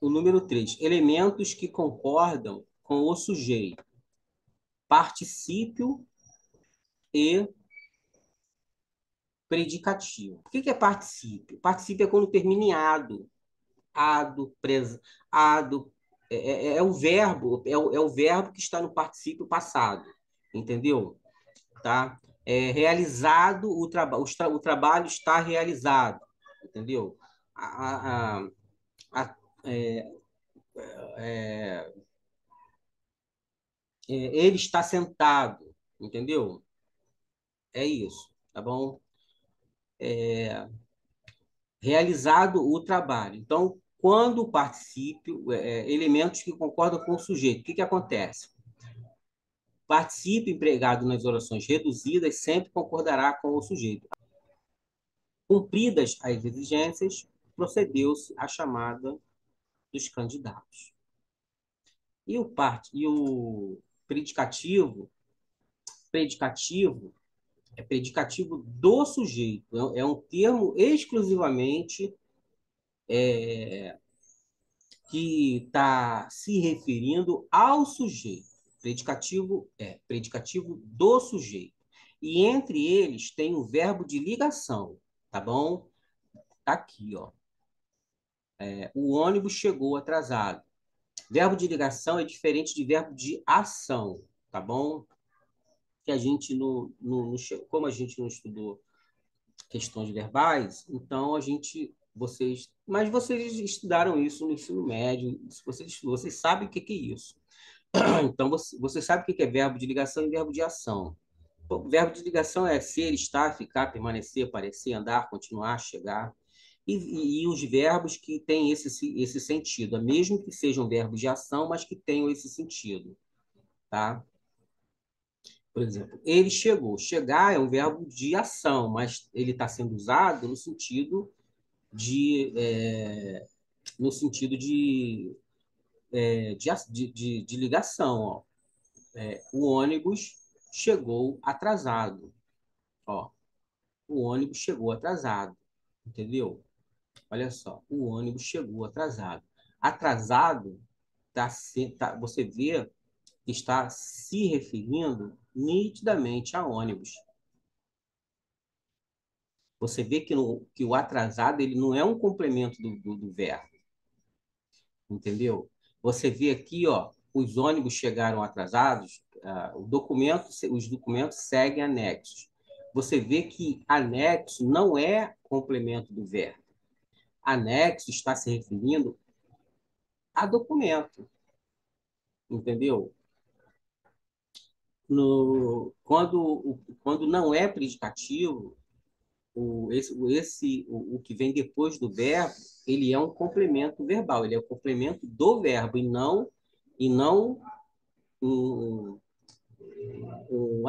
O número 3, elementos que concordam com o sujeito. Particípio e predicativo. O que é particípio? Particípio é quando termina em ado. Ado, ado. É o verbo, é o verbo que está no particípio passado. Entendeu? Tá? É realizado o trabalho está realizado. Entendeu? A, a, a, é, é, ele está sentado. Entendeu? É isso. Tá bom? Realizado o trabalho. Então, quando o particípio, elementos que concordam com o sujeito, o que acontece? Particípio empregado nas orações reduzidas sempre concordará com o sujeito. Cumpridas as exigências, procedeu-se à chamada dos candidatos. E o predicativo é predicativo do sujeito. É um termo exclusivamente que está se referindo ao sujeito. Predicativo é predicativo do sujeito. E entre eles tem o verbo de ligação, tá bom? Tá aqui, ó. O ônibus chegou atrasado. Verbo de ligação é diferente de verbo de ação, tá bom? Que a gente como a gente não estudou questões verbais, então mas vocês estudaram isso no ensino médio, vocês sabem o que é isso. Então, você sabe o que é verbo de ligação e verbo de ação. O verbo de ligação é ser, estar, ficar, permanecer, aparecer, andar, continuar, chegar. E os verbos que têm esse sentido, mesmo que sejam verbos de ação, mas que tenham esse sentido. Tá? Por exemplo, ele chegou. Chegar é um verbo de ação, mas ele está sendo usado de, é, no sentido de ligação. Ó. O ônibus chegou atrasado. Ó, o ônibus chegou atrasado. Entendeu? Olha só, o ônibus chegou atrasado. Atrasado, você vê que está se referindo nitidamente a ônibus. Você vê que o atrasado ele não é um complemento do verbo, entendeu? Você vê aqui, ó, os ônibus chegaram atrasados, os documentos seguem anexos. Você vê que anexo não é complemento do verbo. Anexo está se referindo a documento, entendeu? Quando não é predicativo, o que vem depois do verbo, ele é um complemento verbal, ele é o complemento do verbo e não um, um,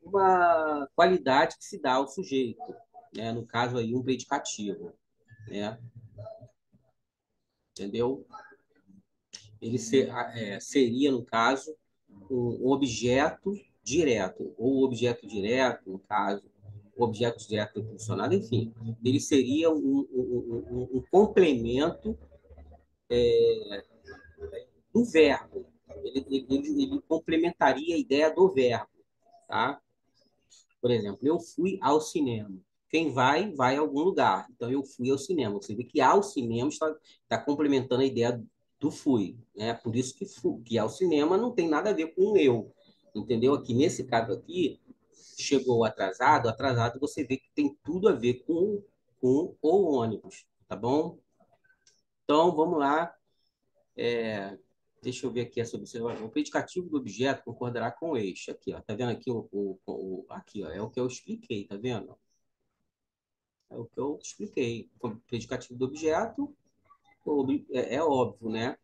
uma qualidade que se dá ao sujeito, né? No caso aí, um predicativo, né? Entendeu? Seria, no caso, um objeto direto, ou objeto direto, no caso, objeto direto funcionado, enfim, ele seria um complemento do verbo. Ele complementaria a ideia do verbo, tá? Por exemplo, eu fui ao cinema. Quem vai a algum lugar. Então, eu fui ao cinema. Você vê que ao cinema está complementando a ideia do fui. Né? Por isso que ao cinema não tem nada a ver com o eu. Entendeu? Aqui, nesse caso aqui, chegou atrasado, atrasado você vê que tem tudo a ver com o ônibus. Tá bom? Então, vamos lá. Deixa eu ver aqui essa observação. O predicativo do objeto concordará com o eixo. Aqui, ó. Tá vendo aqui aqui, ó, é o que eu expliquei, tá vendo? É o que eu expliquei. O predicativo do objeto é óbvio, né?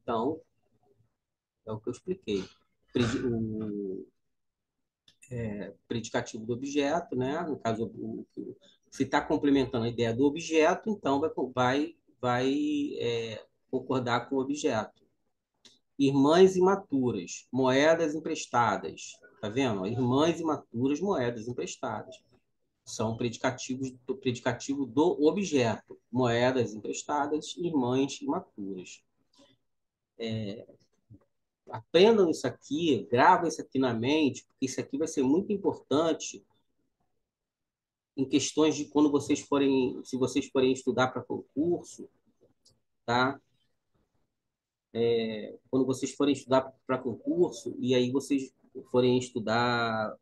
Então, é o que eu expliquei. O predicativo do objeto, né? No caso, se está complementando a ideia do objeto, então vai concordar com o objeto. Irmãs imaturas, moedas emprestadas. Tá vendo? Irmãs imaturas, moedas emprestadas. São predicativos do predicativo do objeto, moedas emprestadas, irmãs imaturas. Aprendam isso aqui, gravem isso aqui na mente, porque isso aqui vai ser muito importante em questões de quando vocês forem, se vocês forem estudar para concurso, tá? Quando vocês forem estudar para concurso, e aí vocês forem estudar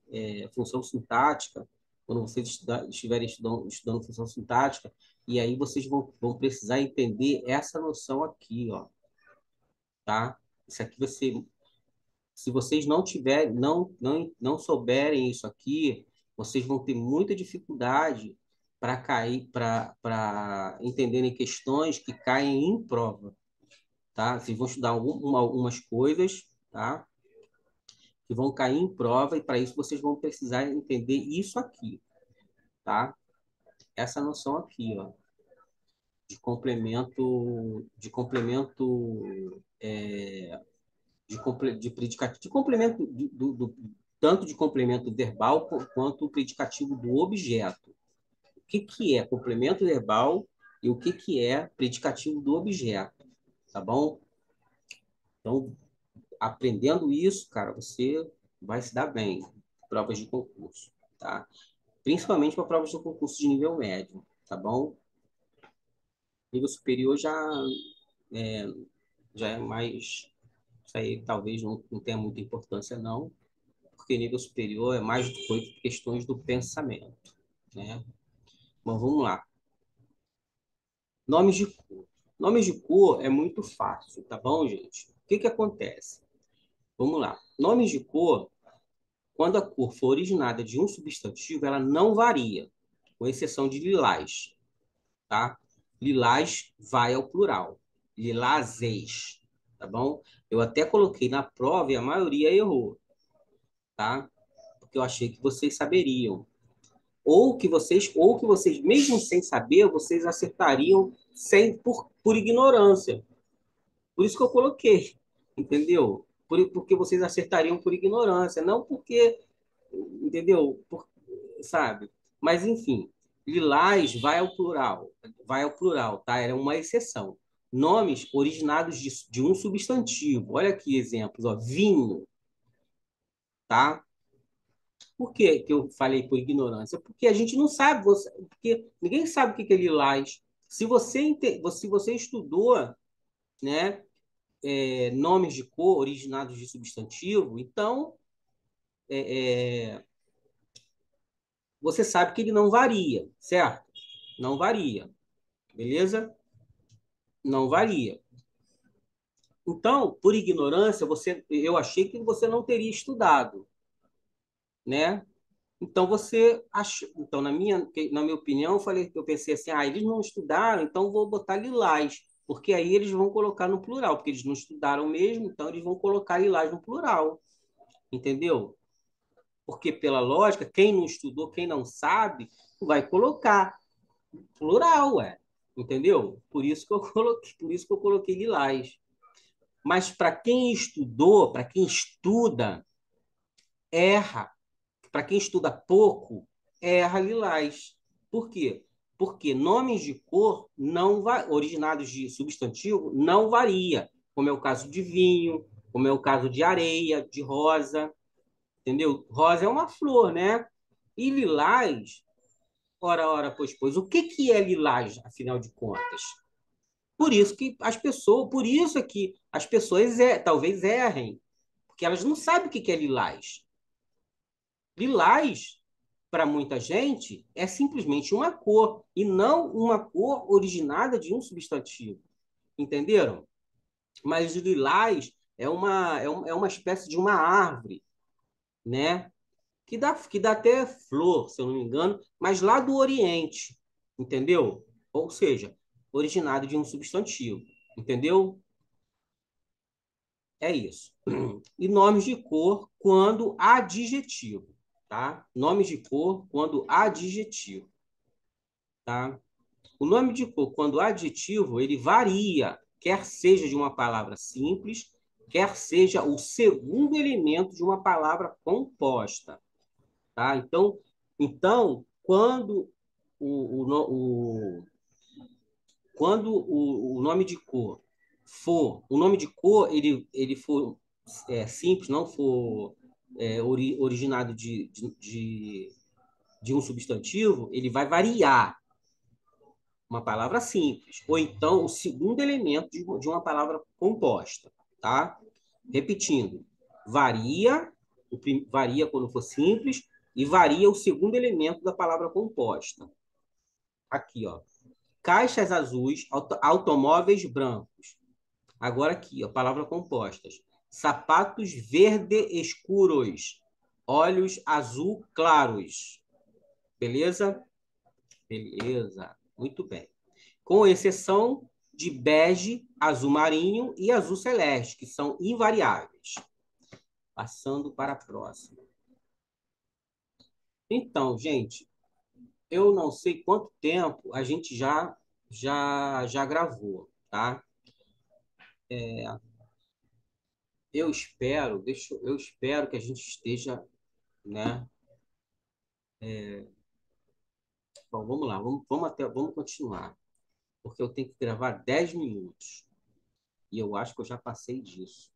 função sintática, quando vocês estiverem estudando função sintática, e aí vocês vão precisar entender essa noção aqui, ó, tá? Isso aqui vai ser, se vocês não tiverem, não souberem isso aqui, vocês vão ter muita dificuldade para cair, para entenderem questões que caem em prova, tá? Vocês vão estudar algumas coisas, tá? Que vão cair em prova, e para isso vocês vão precisar entender isso aqui, tá? Essa noção aqui, ó, de predicativo, de complemento, tanto de complemento verbal quanto o predicativo do objeto. O que que é complemento verbal e o que que é predicativo do objeto, tá bom? Então, aprendendo isso, cara, você vai se dar bem em provas de concurso, tá? Principalmente para provas de concurso de nível médio, tá bom? Nível superior já é mais. Isso aí talvez não tenha muita importância, não, porque nível superior é mais questões do pensamento, né? Mas vamos lá. Nomes de cor. Nomes de cor é muito fácil, tá bom, gente? O que que acontece? Vamos lá. Nomes de cor, quando a cor for originada de um substantivo, ela não varia, com exceção de lilás, tá? Lilás vai ao plural. Lilazes, tá bom? Eu até coloquei na prova e a maioria errou, tá? Porque eu achei que vocês saberiam. Ou que vocês, mesmo sem saber, vocês acertariam por ignorância. Por isso que eu coloquei, entendeu? Porque vocês acertariam por ignorância, não porque, entendeu? Sabe? Mas, enfim, lilás vai ao plural, tá? Era uma exceção. Nomes originados de um substantivo. Olha aqui exemplos, ó. Vinho, tá? Por que que eu falei por ignorância? Porque a gente não sabe, porque ninguém sabe o que é lilás. Se você estudou, né, nomes de cor originados de substantivo, então você sabe que ele não varia, certo? Não varia, beleza? Não varia. Então, por ignorância, eu achei que você não teria estudado, né? Então então na minha opinião, eu pensei assim, eles não estudaram, então vou botar lilás, porque aí eles vão colocar no plural, porque eles não estudaram mesmo, então eles vão colocar lilás no plural, entendeu? Porque pela lógica, quem não estudou, quem não sabe, vai colocar plural, entendeu? Por isso que eu coloquei lilás. Mas para quem estudou, para quem estuda, erra. Para quem estuda pouco, erra lilás. Por quê? Porque nomes de cor originados de substantivo não varia, como é o caso de vinho, como é o caso de areia, de rosa, entendeu? Rosa é uma flor, né? E lilás, ora, pois, o que que é lilás, afinal de contas? Por isso é que as pessoas talvez errem, porque elas não sabem o que que é lilás. Lilás, para muita gente, é simplesmente uma cor, e não uma cor originada de um substantivo. Entenderam? Mas o lilás é uma espécie de uma árvore, né? Que dá até flor, se eu não me engano, mas lá do Oriente, entendeu? Ou seja, originado de um substantivo, entendeu? É isso. E nomes de cor quando adjetivo, tá? Nomes de cor quando adjetivo, tá? O nome de cor quando adjetivo, ele varia, quer seja de uma palavra simples, quer seja o segundo elemento de uma palavra composta, tá? Então, Quando quando o nome de cor for, o nome de cor, ele for simples, não for originado de um substantivo, ele vai variar uma palavra simples, ou então o segundo elemento de uma palavra composta, tá? Repetindo, varia, varia quando for simples, e varia o segundo elemento da palavra composta. Aqui, ó. Caixas azuis, automóveis brancos. Agora aqui, ó, palavra compostas. Sapatos verde escuros, olhos azul claros. Beleza? Beleza. Muito bem. Com exceção de bege, azul marinho e azul celeste, que são invariáveis. Passando para a próxima. Então, gente, eu não sei quanto tempo a gente já gravou, tá? Eu espero que a gente esteja, né? Bom, vamos lá, vamos continuar, porque eu tenho que gravar 10 minutos e eu acho que eu já passei disso.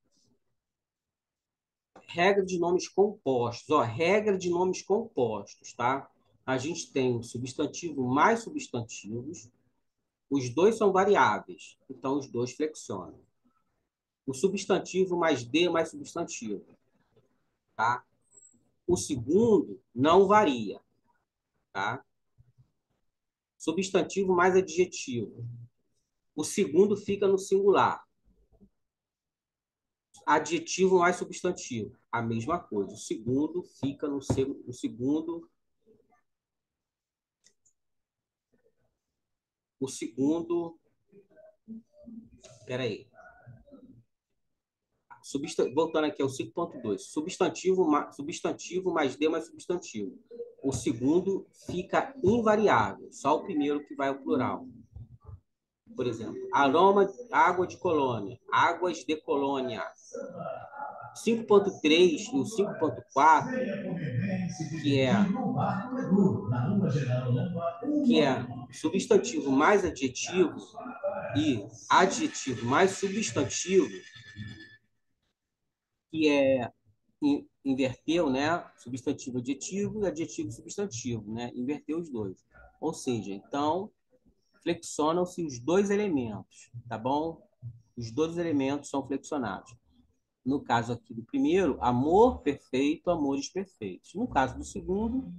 Regra de nomes compostos, ó, regra de nomes compostos, tá? A gente tem o substantivo mais substantivos, os dois são variáveis, então os dois flexionam. O substantivo mais de mais substantivo, tá? O segundo não varia, tá? Substantivo mais adjetivo. O segundo fica no singular. Adjetivo mais substantivo. A mesma coisa. O segundo fica no segundo. O segundo. Espera aí. Voltando aqui ao 5.2. Substantivo mais de mais substantivo. O segundo fica invariável. Só o primeiro que vai ao plural. Por exemplo, aroma, água de colônia, águas de colônia. 5.3 e o 5.4, que é substantivo mais adjetivo e adjetivo mais substantivo, que é inverteu, né? Substantivo adjetivo e adjetivo substantivo, né? Inverteu os dois. Ou seja, então, flexionam-se os dois elementos, tá bom? Os dois elementos são flexionados. No caso aqui do primeiro, amor perfeito, amores perfeitos. No caso do segundo,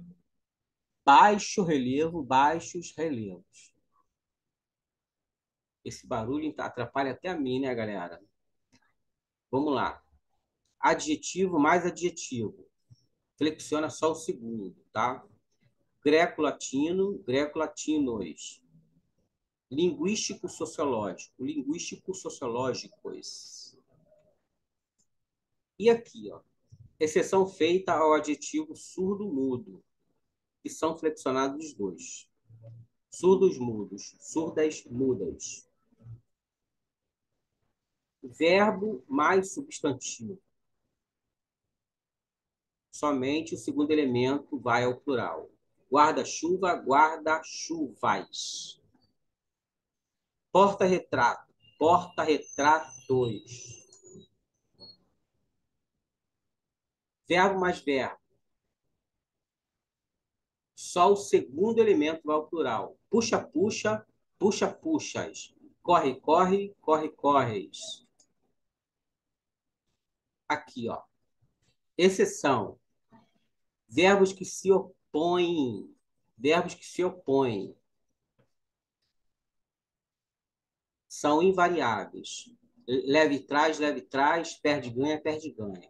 baixo relevo, baixos relevos. Esse barulho atrapalha até a mim, né, galera? Vamos lá. Adjetivo mais adjetivo. Flexiona só o segundo, tá? Greco-latino, greco-latinos. Linguístico-sociológico, linguístico-sociológicos. E aqui, ó. Exceção feita ao adjetivo surdo-mudo, que são flexionados os dois. Surdos mudos, surdas mudas. Verbo mais substantivo. Somente o segundo elemento vai ao plural. Guarda-chuva, guarda-chuvas. Porta-retrato, porta-retratos. Verbo mais verbo. Só o segundo elemento vai ao plural. Puxa, puxa, puxa, puxas. Corre, corre, corre, corres. Aqui, ó. Exceção. Verbos que se opõem. Verbos que se opõem. São invariáveis. Leve, traz, perde, ganha, perde, ganha.